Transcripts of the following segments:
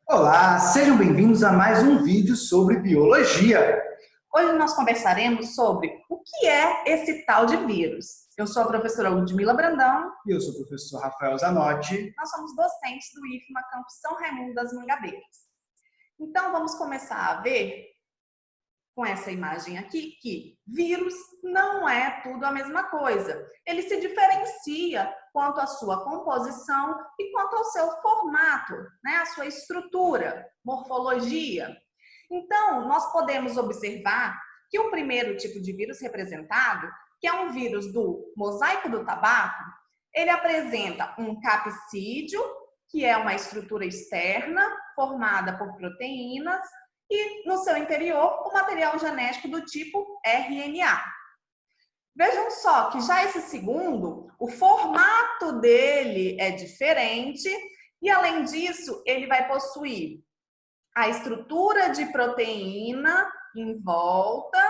Olá, sejam bem-vindos a mais um vídeo sobre biologia. Hoje nós conversaremos sobre o que é esse tal de vírus. Eu sou a professora Ludmila Brandão. E eu sou o professor Rafael Zanotti. Nós somos docentes do IFMA Campus São Raimundo das Mangabeiras. Então vamos começar a ver com essa imagem aqui que vírus não é tudo a mesma coisa. Ele se diferencia quanto à sua composição e quanto ao seu formato, né? A sua estrutura, morfologia. Então, nós podemos observar que o primeiro tipo de vírus representado, que é um vírus do mosaico do tabaco, ele apresenta um capsídeo, que é uma estrutura externa formada por proteínas, e no seu interior o material genético do tipo RNA. Vejam só que já esse segundo, o formato dele é diferente e, além disso, ele vai possuir a estrutura de proteína em volta,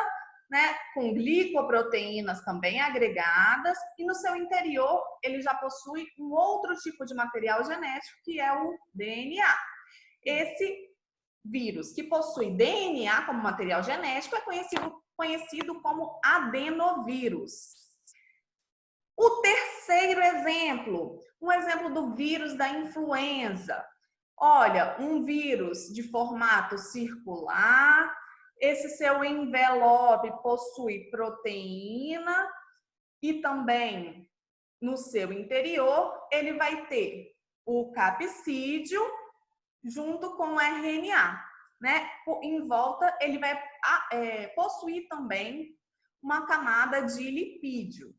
né, com glicoproteínas também agregadas, e no seu interior ele já possui um outro tipo de material genético, que é o DNA. Esse vírus que possui DNA como material genético é conhecido como adenovírus. O terceiro exemplo, um exemplo do vírus da influenza. Olha, um vírus de formato circular, esse seu envelope possui proteína e também no seu interior ele vai ter o capsídeo junto com o RNA, né? Em volta ele vai possuir também uma camada de lipídio.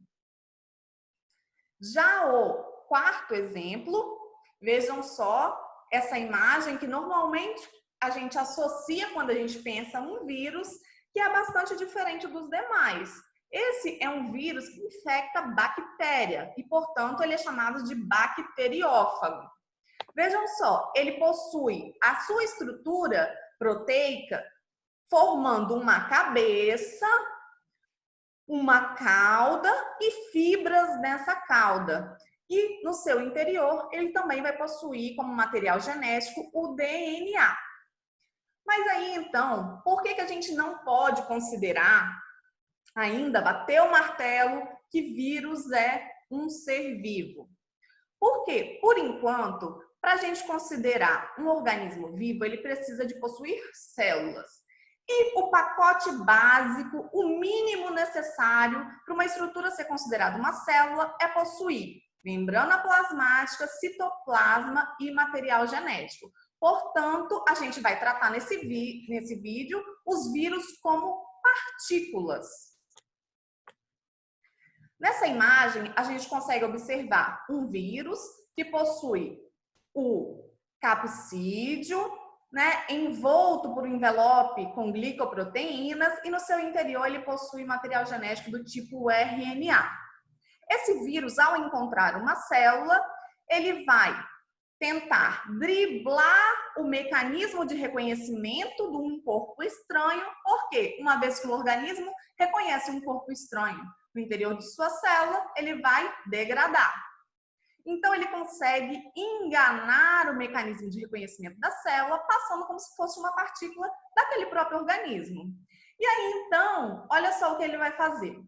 Já o quarto exemplo, vejam só essa imagem que normalmente a gente associa quando a gente pensa um vírus, que é bastante diferente dos demais. Esse é um vírus que infecta bactéria e, portanto, ele é chamado de bacteriófago. Vejam só, ele possui a sua estrutura proteica formando uma cabeça, uma cauda e fibras nessa cauda. E no seu interior, ele também vai possuir como material genético o DNA. Mas aí, então, por que a gente não pode considerar, ainda bater o martelo, que vírus é um ser vivo? Porque, por enquanto, para a gente considerar um organismo vivo, ele precisa de possuir células. E o pacote básico, o mínimo necessário para uma estrutura ser considerada uma célula é possuir membrana plasmática, citoplasma e material genético. Portanto, a gente vai tratar nesse vídeo os vírus como partículas. Nessa imagem, a gente consegue observar um vírus que possui o capsídeo, né, envolto por um envelope com glicoproteínas, e no seu interior ele possui material genético do tipo RNA. Esse vírus, ao encontrar uma célula, ele vai tentar driblar o mecanismo de reconhecimento de um corpo estranho, porque uma vez que o organismo reconhece um corpo estranho no interior de sua célula, ele vai degradar. Então, ele consegue enganar o mecanismo de reconhecimento da célula, passando como se fosse uma partícula daquele próprio organismo. E aí, então, olha só o que ele vai fazer.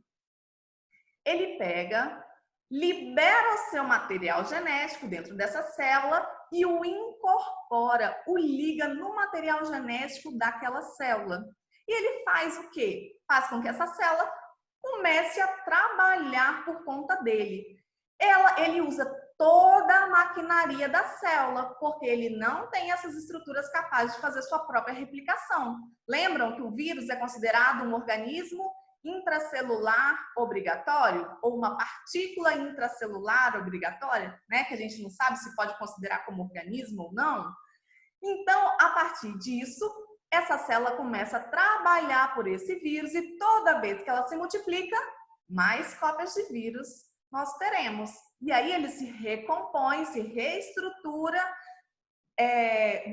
Ele pega, libera o seu material genético dentro dessa célula e o incorpora, o liga no material genético daquela célula. E ele faz o quê? Faz com que essa célula comece a trabalhar por conta dele. Ele usa toda a maquinaria da célula, porque ele não tem essas estruturas capazes de fazer sua própria replicação. Lembram que o vírus é considerado um organismo intracelular obrigatório, ou uma partícula intracelular obrigatória, né? Que a gente não sabe se pode considerar como organismo ou não. Então, a partir disso, essa célula começa a trabalhar por esse vírus e toda vez que ela se multiplica, mais cópias de vírus nós teremos. E aí ele se recompõe, se reestrutura,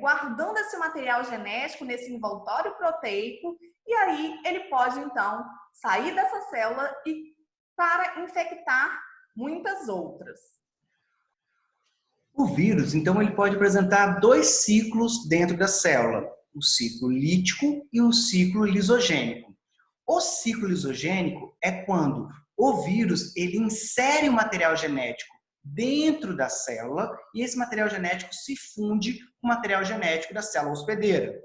guardando esse material genético nesse envoltório proteico, e aí ele pode, então, sair dessa célula e para infectar muitas outras. O vírus, então, ele pode apresentar dois ciclos dentro da célula, o ciclo lítico e o ciclo lisogênico. O ciclo lisogênico é quando o vírus ele insere o material genético dentro da célula e esse material genético se funde com o material genético da célula hospedeira.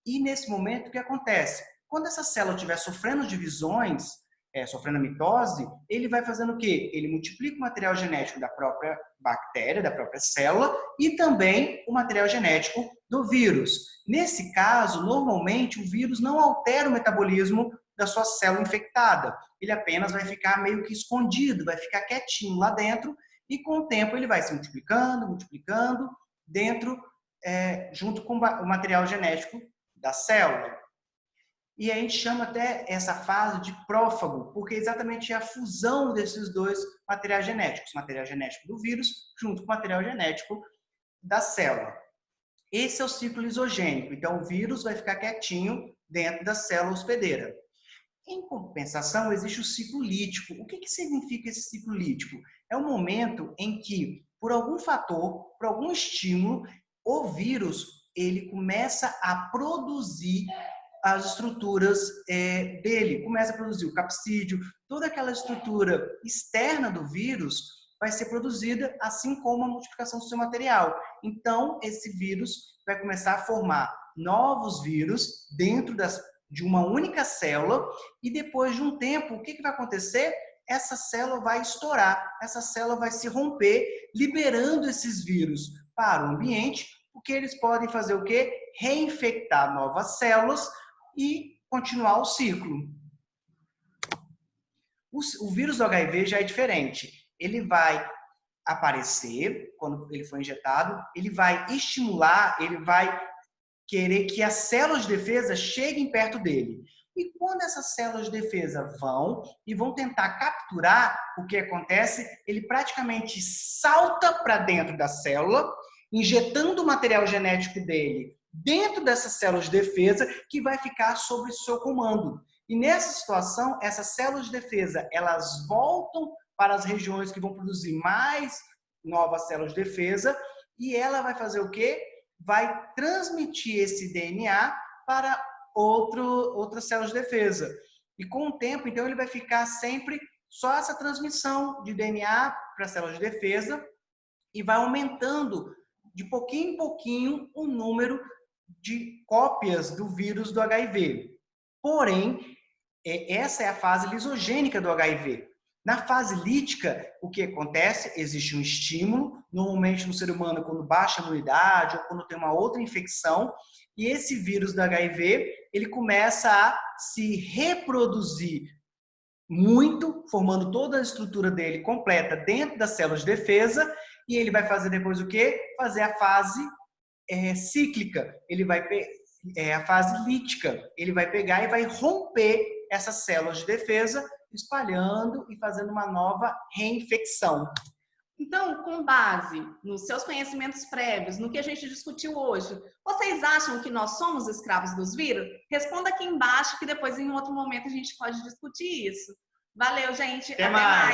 E nesse momento, o que acontece? Quando essa célula estiver sofrendo divisões, sofrendo a mitose, ele vai fazendo o quê? Ele multiplica o material genético da própria bactéria, da própria célula e também o material genético do vírus. Nesse caso, normalmente, o vírus não altera o metabolismo da sua célula infectada. Ele apenas vai ficar meio que escondido, vai ficar quietinho lá dentro e com o tempo ele vai se multiplicando dentro, junto com o material genético da célula. E a gente chama até essa fase de prófago, porque exatamente é a fusão desses dois materiais genéticos, o material genético do vírus junto com o material genético da célula. Esse é o ciclo lisogênico, então o vírus vai ficar quietinho dentro da célula hospedeira. Em compensação, existe o ciclo lítico. O que significa esse ciclo lítico? É o momento em que, por algum fator, por algum estímulo, o vírus ele começa a produzir as estruturas dele, começa a produzir o capsídeo, toda aquela estrutura externa do vírus vai ser produzida, assim como a multiplicação do seu material. Então, esse vírus vai começar a formar novos vírus dentro de uma única célula e depois de um tempo, o que vai acontecer? Essa célula vai estourar, essa célula vai se romper, liberando esses vírus para o ambiente, porque eles podem fazer o quê? Reinfectar novas células e continuar o ciclo. O vírus do HIV já é diferente. Ele vai aparecer quando ele for injetado, ele vai estimular, ele vai querer que as células de defesa cheguem perto dele. E quando essas células de defesa vão tentar capturar, o que acontece? Ele praticamente salta para dentro da célula, injetando o material genético dele dentro dessas células de defesa, que vai ficar sob seu comando. E nessa situação, essas células de defesa, elas voltam para as regiões que vão produzir mais novas células de defesa, e ela vai fazer o quê? Vai transmitir esse DNA para outras células de defesa. E com o tempo, então, ele vai ficar sempre só essa transmissão de DNA para as células de defesa e vai aumentando de pouquinho em pouquinho o número de cópias do vírus do HIV. Porém, essa é a fase lisogênica do HIV. Na fase lítica, o que acontece? Existe um estímulo, normalmente no ser humano quando baixa a imunidade ou quando tem uma outra infecção, e esse vírus do HIV, ele começa a se reproduzir muito, formando toda a estrutura dele completa dentro das células de defesa, e ele vai fazer depois o quê? Fazer a fase cíclica, ele vai a fase lítica, ele vai pegar e vai romper essas células de defesa, espalhando e fazendo uma nova reinfecção. Então, com base nos seus conhecimentos prévios, no que a gente discutiu hoje, vocês acham que nós somos escravos dos vírus? Responda aqui embaixo que depois em outro momento a gente pode discutir isso. Valeu, gente. Até mais.